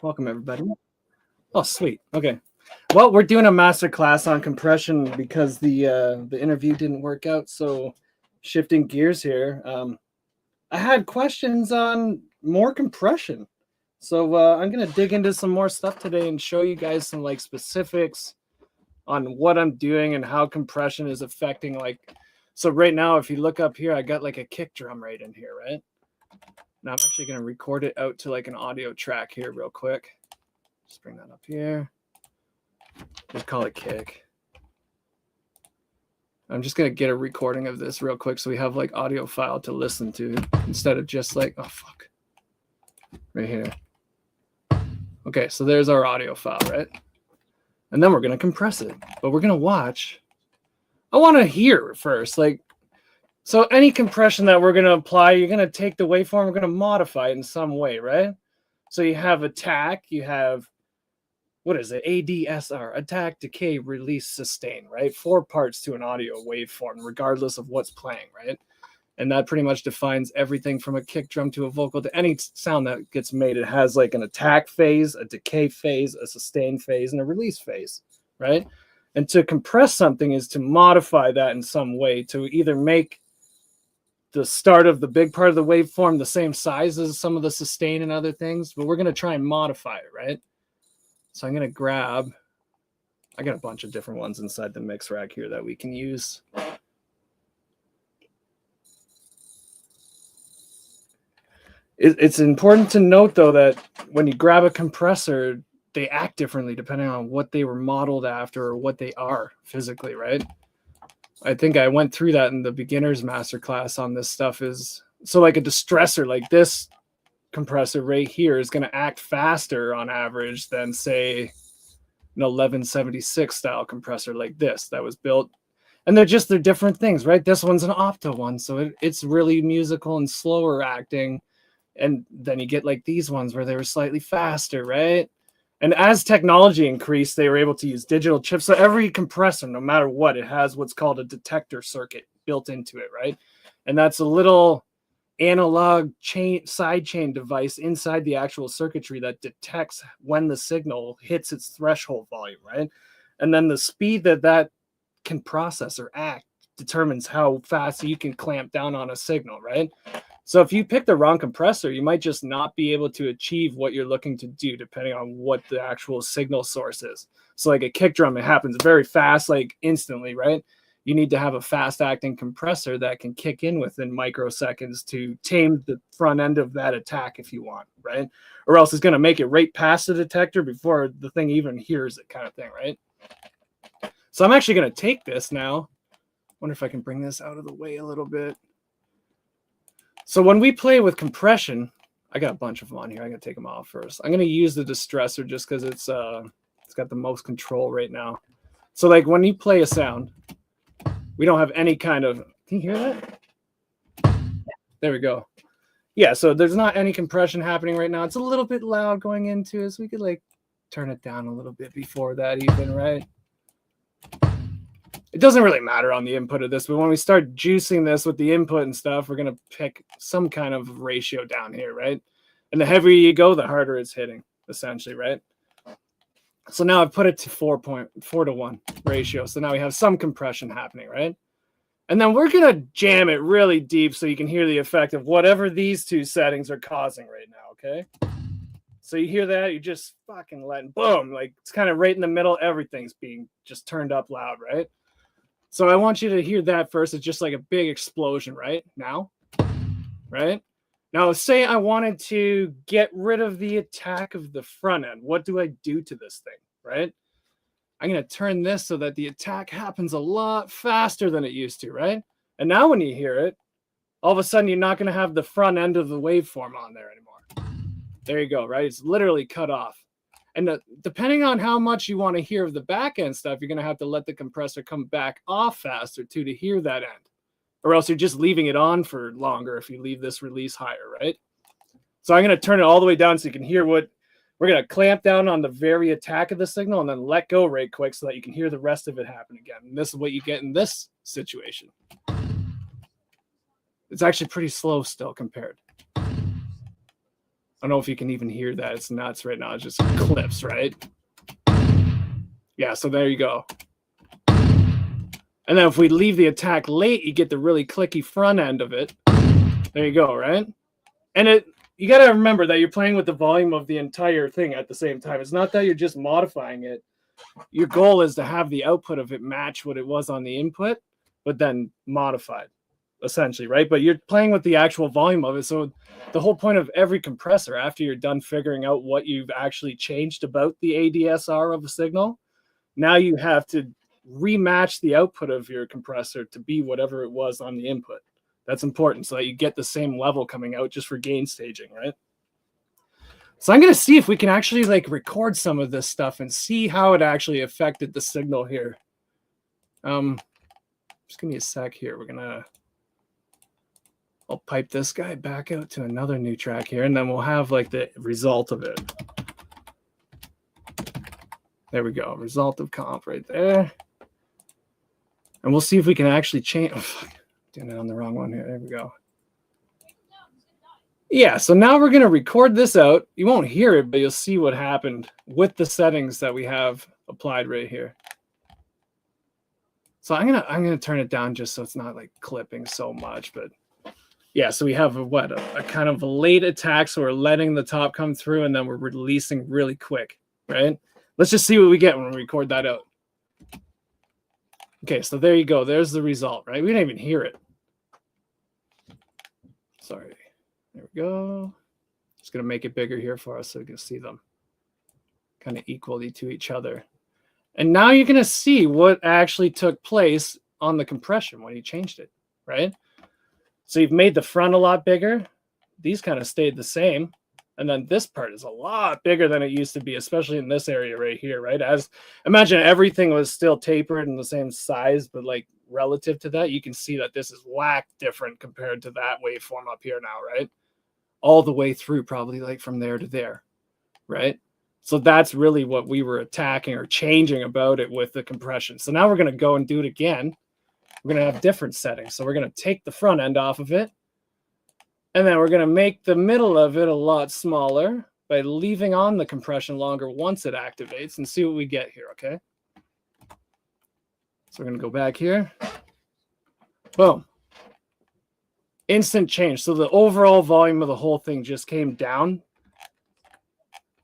Welcome, everybody. Oh, sweet. Okay. Well, we're doing a master class on compression because the interview didn't work out. So, shifting gears here, I had questions on more compression. So I'm gonna dig into some more stuff today and show you guys some like specifics on what I'm doing and how compression is affecting like. So right now, if you look up here, I got like a kick drum right in here, right? Now I'm actually gonna record it out to like an audio track here real quick. Just bring that up here. Just call it kick. I'm just gonna get a recording of this real quick so we have like audio file to listen to instead of just like, oh fuck, right here. Okay, so there's our audio file, right? And then we're gonna compress it, but we're gonna watch. I want to hear first, like, so any compression that we're gonna apply, you're gonna take the waveform, we're gonna modify it in some way, right? So you have attack, you have what is it? ADSR, attack, decay, release, sustain, right? 4 parts to an audio waveform, regardless of what's playing, right? And that pretty much defines everything from a kick drum to a vocal to any sound that gets made. It has like an attack phase, a decay phase, a sustain phase, and a release phase, right? And to compress something is to modify that in some way to either make the start of the big part of the waveform the same size as some of the sustain and other things, but we're going to try and modify it, right? So I'm going to grab, I got a bunch of different ones inside the mix rack here that we can use. It's important to note, though, that when you grab a compressor, they act differently depending on what they were modeled after or what they are physically, right? I think I went through that in the beginner's masterclass on this stuff. Is so like a distressor, like this compressor right here is going to act faster on average than say an 1176 style compressor like this that was built, and they're different things, right? This one's an opto one, so it's really musical and slower acting, and then you get like these ones where they were slightly faster, right? And as technology increased, they were able to use digital chips. So every compressor, no matter what, it has what's called a detector circuit built into it, right? And that's a little analog side chain device inside the actual circuitry that detects when the signal hits its threshold volume, right? And then the speed that can process or act determines how fast you can clamp down on a signal, right? So if you pick the wrong compressor, you might just not be able to achieve what you're looking to do depending on what the actual signal source is. So like a kick drum, it happens very fast, like instantly, right? You need to have a fast acting compressor that can kick in within microseconds to tame the front end of that attack if you want, right? Or else it's going to make it right past the detector before the thing even hears it, kind of thing, right? So I'm actually going to take this now. Wonder if I can bring this out of the way a little bit. So when we play with compression, I got a bunch of them on here. I'm going to take them off first. I'm going to use the distressor just because it's got the most control right now. So like when you play a sound, we don't have any kind of, can you hear that? There we go. Yeah, so there's not any compression happening right now. It's a little bit loud going into it, so we could like turn it down a little bit before that even, right? It doesn't really matter on the input of this, but when we start juicing this with the input and stuff, we're going to pick some kind of ratio down here, right? And the heavier you go, the harder it's hitting, essentially, right? So now I've put it to 4.4 to 1 ratio. So now we have some compression happening, right? And then we're going to jam it really deep so you can hear the effect of whatever these two settings are causing right now, okay? So you hear that, you just fucking letting, boom, like it's kind of right in the middle. Everything's being just turned up loud, right? So I want you to hear that first. It's just like a big explosion right now, right? Now, say I wanted to get rid of the attack of the front end. What do I do to this thing, right? I'm going to turn this so that the attack happens a lot faster than it used to, right? And now when you hear it, all of a sudden you're not going to have the front end of the waveform on there anymore. There you go, right? It's literally cut off. And depending on how much you want to hear of the back end stuff, you're going to have to let the compressor come back off faster too to hear that end. Or else you're just leaving it on for longer if you leave this release higher, right? So I'm going to turn it all the way down so you can hear what we're going to clamp down on the very attack of the signal and then let go right quick so that you can hear the rest of it happen again. And this is what you get in this situation. It's actually pretty slow still compared. don't know if you can even hear that. It's nuts right now. It just clips, right? Yeah, so there you go. And then if we leave the attack late, you get the really clicky front end of it. There you go, right? And you got to remember that you're playing with the volume of the entire thing at the same time. It's not that you're just modifying it. Your goal is to have the output of it match what it was on the input, but then modified, essentially, right? But you're playing with the actual volume of it. So the whole point of every compressor, after you're done figuring out what you've actually changed about the ADSR of a signal, now you have to rematch the output of your compressor to be whatever it was on the input. That's important so that you get the same level coming out just for gain staging, right? So I'm going to see if we can actually like record some of this stuff and see how it actually affected the signal here. Just give me a sec here. I'll pipe this guy back out to another new track here, and then we'll have like the result of it. There we go. Result of comp right there. And we'll see if we can actually change. Oh, doing it on the wrong one here. There we go. Yeah, so now we're going to record this out. You won't hear it, but you'll see what happened with the settings that we have applied right here. So I'm gonna turn it down just so it's not like clipping so much. But yeah, so we have a kind of a late attack. So we're letting the top come through, and then we're releasing really quick, right? Let's just see what we get when we record that out. Okay, so there you go. There's the result, right? We didn't even hear it. Sorry. There we go. Just going to make it bigger here for us so we can see them kind of equally to each other. And now you're going to see what actually took place on the compression when you changed it, right? So you've made the front a lot bigger. These kind of stayed the same. And then this part is a lot bigger than it used to be, especially in this area right here, right? As imagine everything was still tapered and the same size, but like relative to that, you can see that this is whack different compared to that waveform up here now, right? All the way through, probably like from there to there, right? So that's really what we were attacking or changing about it with the compression. So now we're going to go and do it again. We're going to have different settings. So we're going to take the front end off of it. And then we're going to make the middle of it a lot smaller by leaving on the compression longer once it activates and see what we get here, okay? So we're going to go back here. Boom. Instant change. So the overall volume of the whole thing just came down.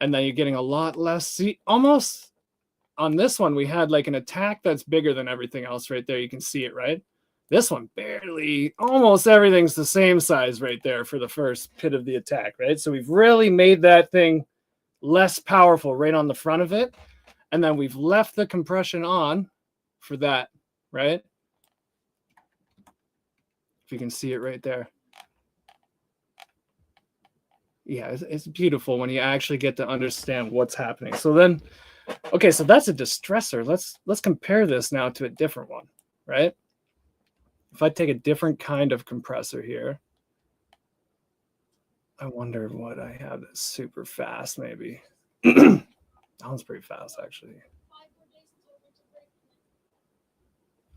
And then you're getting a lot less. See, almost on this one, we had like an attack that's bigger than everything else right there. You can see it, right? This one barely, almost everything's the same size right there for the first pit of the attack, right? So we've really made that thing less powerful right on the front of it. And then we've left the compression on for that, right? If you can see it right there. Yeah, it's beautiful when you actually get to understand what's happening. So then, okay, so that's a distressor. Let's compare this now to a different one, right? If I take a different kind of compressor here, I wonder what I have that's super fast, maybe. That one's pretty fast, actually.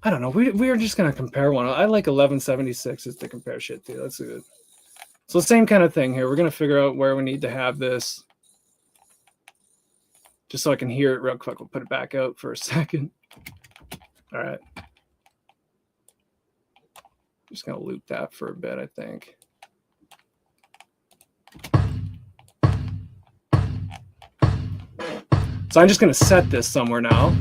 I don't know. We are just going to compare one. I like 1176s to compare shit to. That's good. So same kind of thing here. We're going to figure out where we need to have this. Just so I can hear it real quick. We'll put it back out for a second. All right. Just going to loop that for a bit, I think. So I'm just going to set this somewhere now.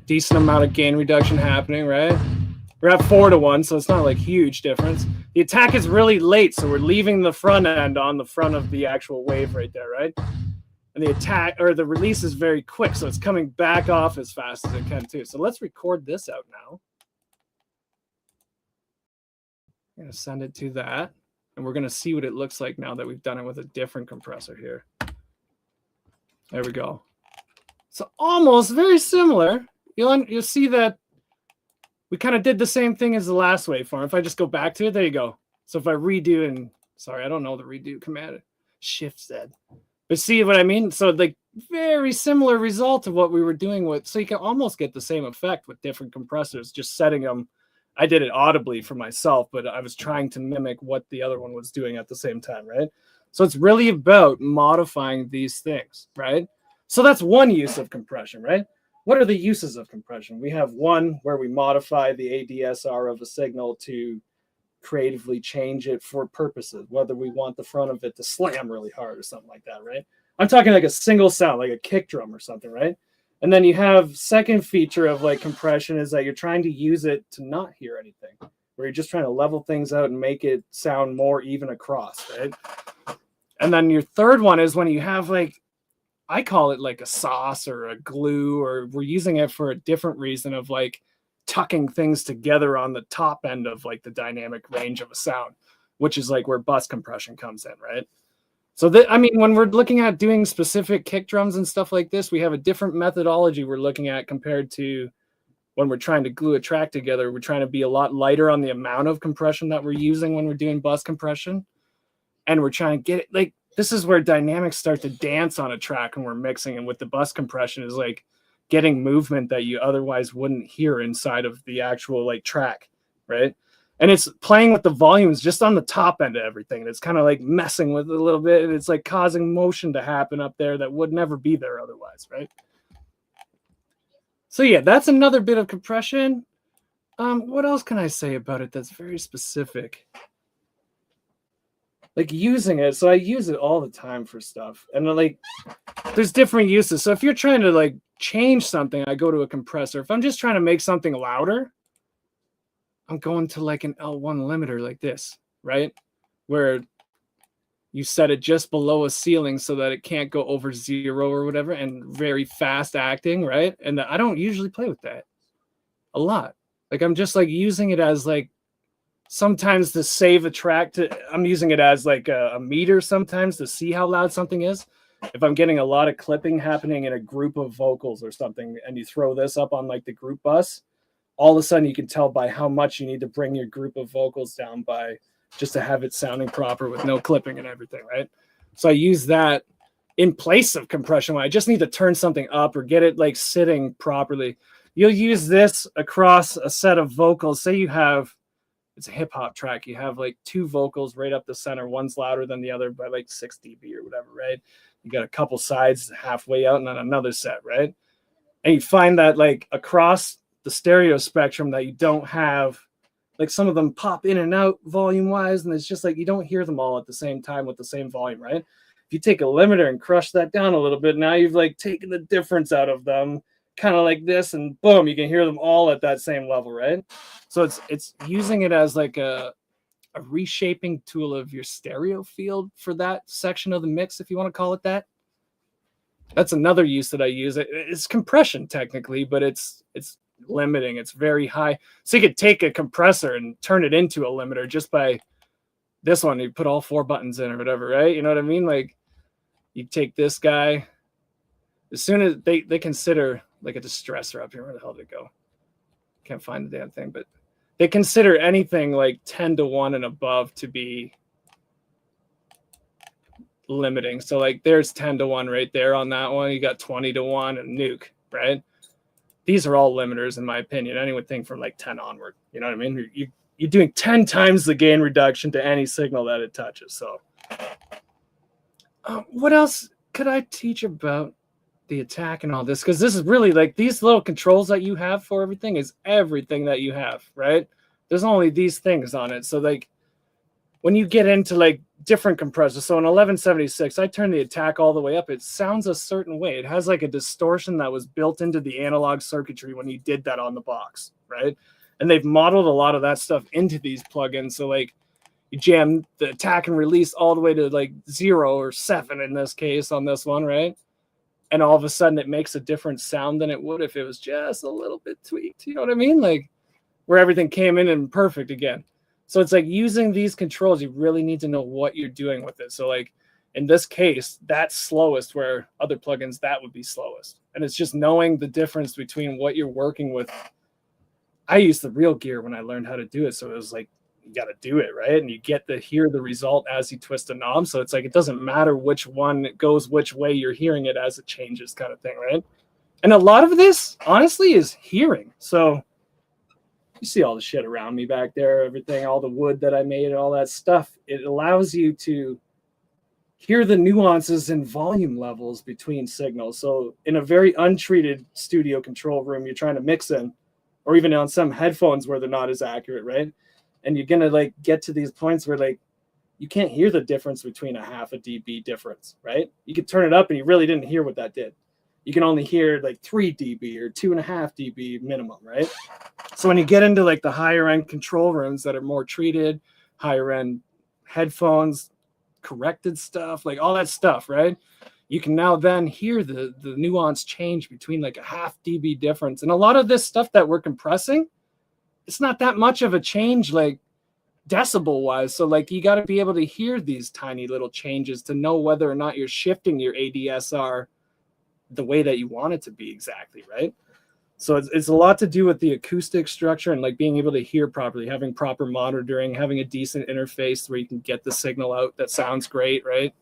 Decent amount of gain reduction happening, right? We're at 4-1, so it's not like huge difference. The attack is really late, so we're leaving the front end on the front of the actual wave right there, right? And the attack or the release is very quick, so it's coming back off as fast as it can too. So let's record this out now. I'm going to send it to that, and we're going to see what it looks like now that we've done it with a different compressor here. There we go. So almost very similar. You'll see that we kind of did the same thing as the last waveform. If I just go back to it, there you go. So if I redo and sorry, I don't know the redo command. Shift Z. But see what I mean? So like very similar result of what we were doing with. So you can almost get the same effect with different compressors, just setting them I did it audibly for myself, but I was trying to mimic what the other one was doing at the same time, right? So it's really about modifying these things, right? So that's one use of compression, right? What are the uses of compression? We have one where we modify the ADSR of a signal to creatively change it for purposes, whether we want the front of it to slam really hard or something like that, right? I'm talking like a single sound, like a kick drum or something, right? And then you have second feature of like compression is that you're trying to use it to not hear anything, where you're just trying to level things out and make it sound more even across, right? And then your third one is when you have like, I call it like a sauce or a glue, or we're using it for a different reason of like tucking things together on the top end of like the dynamic range of a sound, which is like where bus compression comes in, right? So I mean, when we're looking at doing specific kick drums and stuff like this, we have a different methodology we're looking at compared to when we're trying to glue a track together. We're trying to be a lot lighter on the amount of compression that we're using when we're doing bus compression. And we're trying to get it like, this is where dynamics start to dance on a track when we're mixing. And with the bus compression is like getting movement that you otherwise wouldn't hear inside of the actual like track, right? And it's playing with the volumes just on the top end of everything. And it's kind of like messing with it a little bit. And it's like causing motion to happen up there that would never be there otherwise, right? So yeah, that's another bit of compression. What else can I say about it that's very specific? Like using it. So I use it all the time for stuff. And like, there's different uses. So if you're trying to like change something, I go to a compressor. If I'm just trying to make something louder, I'm going to like an L1 limiter like this, right? Where you set it just below a ceiling so that it can't go over 0 or whatever, and very fast acting, right? And I don't usually play with that a lot. Like I'm just like using it as like sometimes to save a track I'm using it as like a meter sometimes to see how loud something is. If I'm getting a lot of clipping happening in a group of vocals or something, and you throw this up on like the group bus, all of a sudden you can tell by how much you need to bring your group of vocals down by just to have it sounding proper with no clipping and everything, right? So I use that in place of compression when I just need to turn something up or get it like sitting properly. You'll use this across a set of vocals. Say you have, it's a hip hop track. You have like 2 vocals right up the center. One's louder than the other by like 6 dB or whatever, right? You got a couple sides halfway out and then another set, right? And you find that like across the stereo spectrum that you don't have, like some of them pop in and out volume wise, and it's just like you don't hear them all at the same time with the same volume, right? If you take a limiter and crush that down a little bit, now you've like taken the difference out of them, kind of like this, and boom, you can hear them all at that same level, right? So it's using it as like a reshaping tool of your stereo field for that section of the mix, if you want to call it that. That's another use that I use. It's compression technically, but it's limiting. It's very high. So you could take a compressor and turn it into a limiter just by this one. You put all 4 buttons in or whatever, right? You know what I mean? Like you take this guy. As soon as they consider like a distressor up here, where the hell did it go? Can't find the damn thing, but they consider anything like 10-1 and above to be limiting. So like there's 10-1 right there on that one. You got 20-1 and nuke, right? These are all limiters in my opinion. Anything from like 10 onward. You know what I mean? You're doing 10 times the gain reduction to any signal that it touches. So what else could I teach about the attack and all this? Because this is really like these little controls that you have for everything is everything that you have, right? There's only these things on it. So like when you get into like different compressors, so in 1176, I turn the attack all the way up. It sounds a certain way. It has like a distortion that was built into the analog circuitry when you did that on the box, right? And they've modeled a lot of that stuff into these plugins. So like you jam the attack and release all the way to like 0 or 7 in this case on this one, right? And all of a sudden it makes a different sound than it would if it was just a little bit tweaked. You know what I mean? Like where everything came in and perfect again. So it's like using these controls, you really need to know what you're doing with it. So like in this case, that's slowest, where other plugins, that would be slowest. And it's just knowing the difference between what you're working with. I used the real gear when I learned how to do it. So it was like, you got to do it, right? And you get to hear the result as you twist a knob. So it's like, it doesn't matter which one goes which way, you're hearing it as it changes kind of thing, right? And a lot of this, honestly, is hearing. So You see all the shit around me back there, everything, all the wood that I made, all that stuff. It allows you to hear the nuances and volume levels between signals. So in a very untreated studio control room you're trying to mix in, or even on some headphones where they're not as accurate, right? And you're gonna like get to these points where like you can't hear the difference between a half a dB difference, right? You could turn it up and you really didn't hear what that did. You can only hear like 3 dB or 2.5 dB minimum, right? So when you get into like the higher end control rooms that are more treated, higher end headphones, corrected stuff, like all that stuff, right? You can now then hear the nuance change between like a half dB difference. And a lot of this stuff that we're compressing, it's not that much of a change like decibel wise. So like you got to be able to hear these tiny little changes to know whether or not you're shifting your ADSR the way that you want it to be exactly, right? So it's a lot to do with the acoustic structure and like being able to hear properly, having proper monitoring, having a decent interface where you can get the signal out that sounds great, right?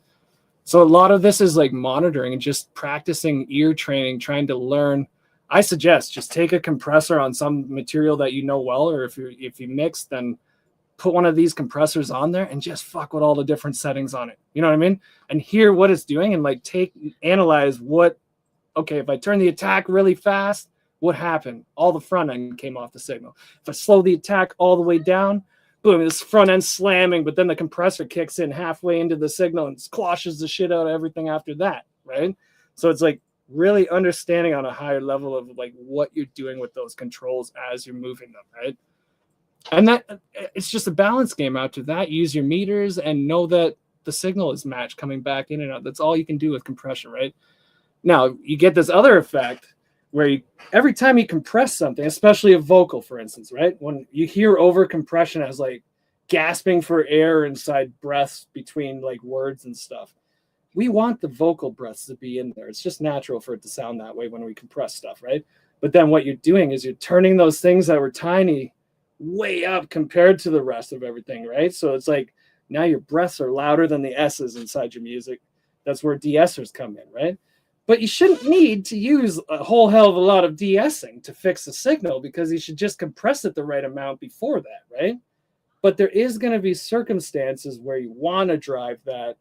So a lot of this is like monitoring and just practicing ear training, trying to learn. I suggest just take a compressor on some material that you know well, or if you mix, then put one of these compressors on there and just fuck with all the different settings on it. You know what I mean? And hear what it's doing and like analyze what, okay, if I turn the attack really fast, what happened? All the front end came off the signal. If I slow the attack all the way down, boom, this front end slamming, but then the compressor kicks in halfway into the signal and squashes the shit out of everything after that, right? So it's like really understanding on a higher level of like what you're doing with those controls as you're moving them, right? And that it's just a balance game after that. Use your meters and know that the signal is matched coming back in and out. That's all you can do with compression, right? Now, you get this other effect where every time you compress something, especially a vocal, for instance, right? When you hear over compression as like gasping for air inside breaths between like words and stuff, we want the vocal breaths to be in there. It's just natural for it to sound that way when we compress stuff, right? But then what you're doing is you're turning those things that were tiny way up compared to the rest of everything, right? So it's like now your breaths are louder than the S's inside your music. That's where de-essers come in, right? But you shouldn't need to use a whole hell of a lot of de-essing to fix the signal, because you should just compress it the right amount before that, right? But there is going to be circumstances where you want to drive that.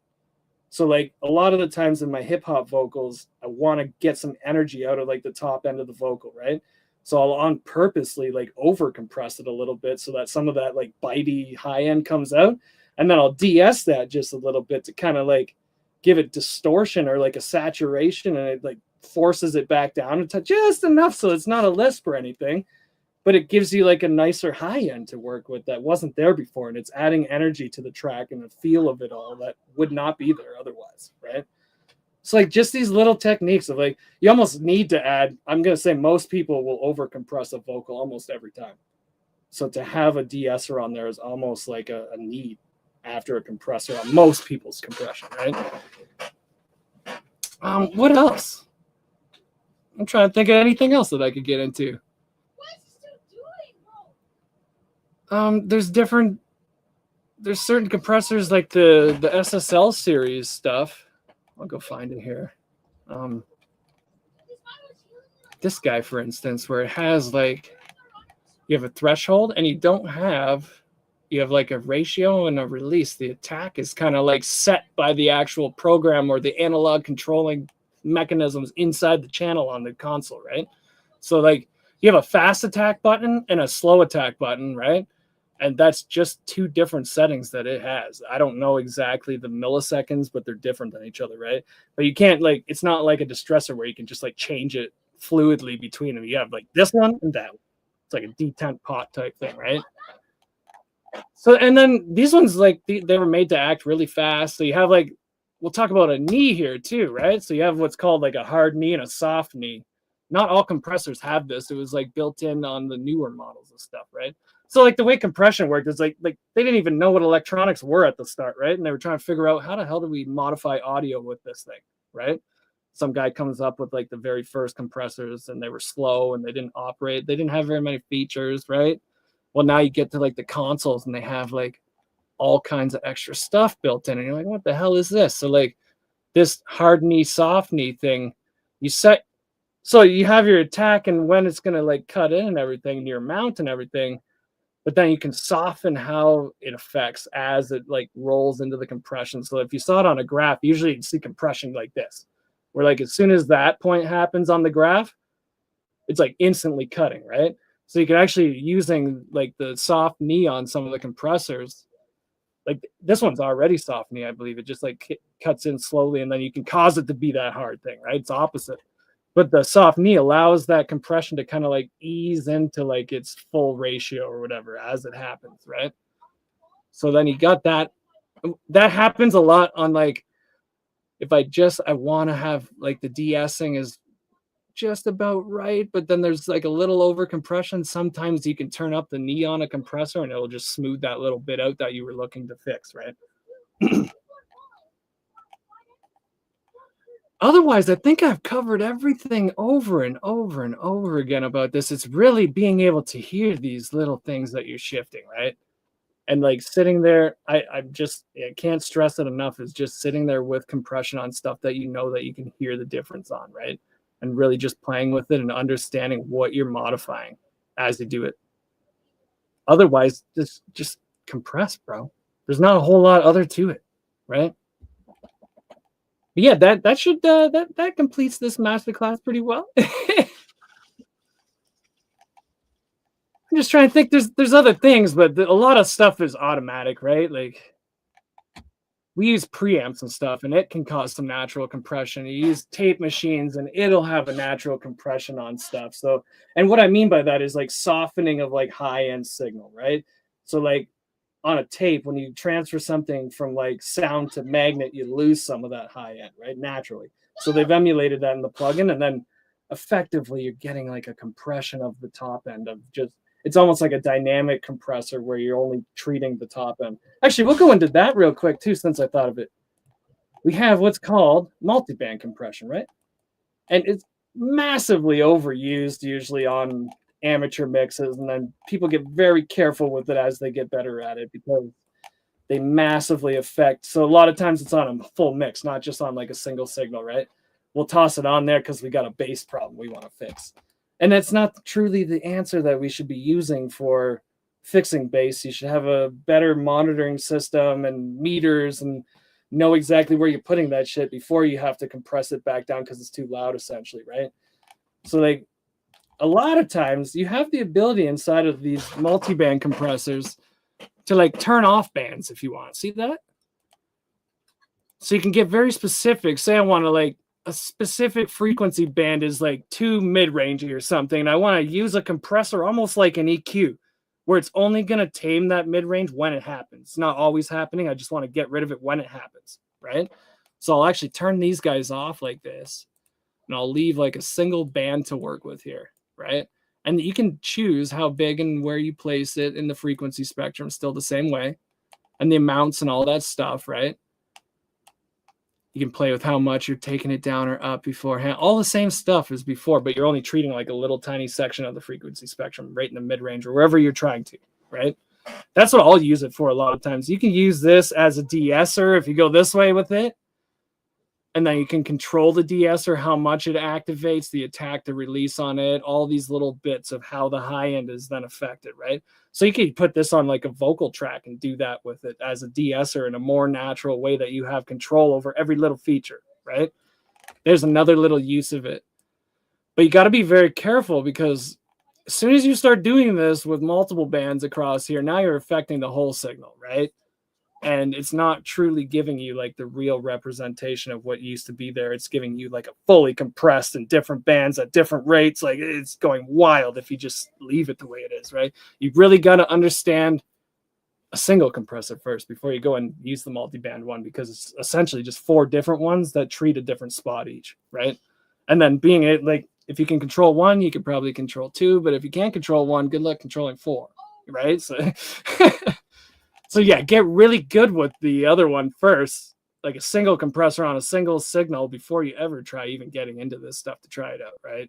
So like a lot of the times in my hip hop vocals, I want to get some energy out of like the top end of the vocal, right? So I'll on purposely like over compress it a little bit so that some of that like bitey high end comes out. And then I'll de-ess that just a little bit to kind of like give it distortion or like a saturation, and it like forces it back down to just enough so it's not a lisp or anything, but it gives you like a nicer high end to work with that wasn't there before, and it's adding energy to the track and the feel of it all that would not be there otherwise, right? It's like just these little techniques of like you almost need to add. I'm going to say most people will over compress a vocal almost every time, so to have a de-esser on there is almost like a need after a compressor on most people's compression, right? What else? I'm trying to think of anything else that I could get into. What is he still doing, There's certain compressors like the SSL series stuff. I'll go find it here. This guy, for instance, where it has like you have a threshold and you have like a ratio and a release. The attack is kind of like set by the actual program or the analog controlling mechanisms inside the channel on the console, right? So like you have a fast attack button and a slow attack button, right? And that's just two different settings that it has. I don't know exactly the milliseconds, but they're different than each other, right? But you can't like, it's not like a distressor where you can just like change it fluidly between them. You have like this one and that one. It's like a detent pot type thing, right? So, and then these ones, like they were made to act really fast. So you have like, we'll talk about a knee here too, right? So you have what's called like a hard knee and a soft knee. Not all compressors have this. It was like built in on the newer models and stuff, right? So like the way compression worked is like they didn't even know what electronics were at the start, right? And they were trying to figure out how the hell do we modify audio with this thing, right? Some guy comes up with like the very first compressors, and they were slow and they didn't operate. They didn't have very many features, right? Well, now you get to like the consoles and they have like all kinds of extra stuff built in, and you're like, what the hell is this? So like this hard knee, soft knee thing, so you have your attack and when it's going to like cut in and everything, your mount and everything. but then you can soften how it affects as it like rolls into the compression. So if you saw it on a graph, usually you'd see compression like this, where like as soon as that point happens on the graph, it's like instantly cutting, right? So you can actually using like the soft knee on some of the compressors. Like this one's already soft knee, I believe. It just like cuts in slowly, and then you can cause it to be that hard thing, right? It's opposite. But the soft knee allows that compression to kind of like ease into like its full ratio or whatever as it happens, right? So then you got that. That happens a lot on like if I want to have like the de-essing is just about right, but then there's like a little over compression. Sometimes you can turn up the knee on a compressor and it'll just smooth that little bit out that you were looking to fix, right? Otherwise, I think I've covered everything over and over and over again about this. It's really being able to hear these little things that you're shifting, right? And like sitting there, I can't stress it enough, is just sitting there with compression on stuff that you know that you can hear the difference on, right? And really just playing with it and understanding what you're modifying as you do it. Otherwise, just compress, bro. There's not a whole lot other to it, right? But yeah, that should that completes this masterclass pretty well. I'm just trying to think. There's other things, but a lot of stuff is automatic, right? Like we use preamps and stuff, and it can cause some natural compression. You use tape machines, and it'll have a natural compression on stuff. So, and what I mean by that is like softening of like high end signal, right? So like on a tape, when you transfer something from like sound to magnet, you lose some of that high end, right? Naturally. So they've emulated that in the plugin, and then effectively you're getting like a compression of the top end of just it's almost like a dynamic compressor where you're only treating the top end. Actually, we'll go into that real quick too, since I thought of it. We have what's called multiband compression, right? And it's massively overused usually on amateur mixes, and then people get very careful with it as they get better at it because they massively affect. So a lot of times it's on a full mix, not just on like a single signal, right? We'll toss it on there because we got a bass problem we want to fix. And that's not truly the answer that we should be using for fixing bass. You should have a better monitoring system and meters and know exactly where you're putting that shit before you have to compress it back down because it's too loud, essentially, right? So like a lot of times you have the ability inside of these multi-band compressors to like turn off bands if you want. See that? So you can get very specific. Say I want to like a specific frequency band is like too mid-rangey or something, and I want to use a compressor almost like an EQ where it's only going to tame that mid-range when it happens. It's not always happening. I just want to get rid of it when it happens, right? So I'll actually turn these guys off like this, and I'll leave like a single band to work with here, right? And you can choose how big and where you place it in the frequency spectrum, still the same way, and the amounts and all that stuff, right? You can play with how much you're taking it down or up beforehand. All the same stuff as before, but you're only treating like a little tiny section of the frequency spectrum right in the mid-range or wherever you're trying to, right? That's what I'll use it for a lot of times. You can use this as a de-esser if you go this way with it. And then you can control the de-esser, how much it activates, the attack, the release on it, all these little bits of how the high end is then affected, right? So you could put this on like a vocal track and do that with it as a de-esser in a more natural way that you have control over every little feature, right? There's another little use of it. But you got to be very careful because as soon as you start doing this with multiple bands across here, now you're affecting the whole signal, right? And it's not truly giving you like the real representation of what used to be there. It's giving you like a fully compressed and different bands at different rates. Like it's going wild if you just leave it the way it is, right? You really got to understand a single compressor first before you go and use the multi-band one, because it's essentially just 4 different ones that treat a different spot each, right? And then being it like, if you can control 1, you could probably control 2, but if you can't control 1, good luck controlling 4, right? So So yeah, get really good with the other one first, like a single compressor on a single signal before you ever try even getting into this stuff to try it out, right?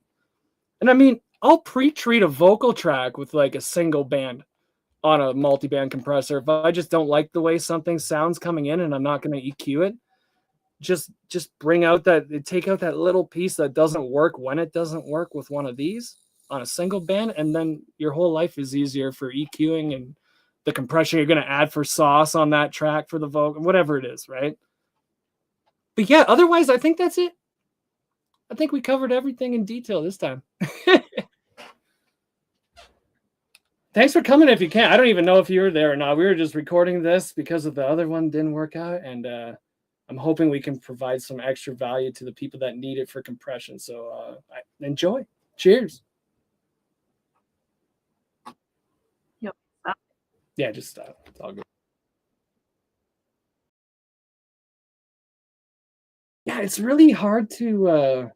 And I mean, I'll pre-treat a vocal track with like a single band on a multi-band compressor. If I just don't like the way something sounds coming in and I'm not going to EQ it, just bring out that, take out that little piece that doesn't work when it doesn't work with one of these. on a single band, and then your whole life is easier for EQing and the compression you're going to add for sauce on that track for the vocal, whatever it is, right? But yeah, otherwise, I think that's it. I think we covered everything in detail this time. Thanks for coming if you can. I don't even know if you were there or not. We were just recording this because of the other one didn't work out, and I'm hoping we can provide some extra value to the people that need it for compression. So enjoy. Cheers. Yep. Yeah, just stop. It's all good. Yeah, it's really hard to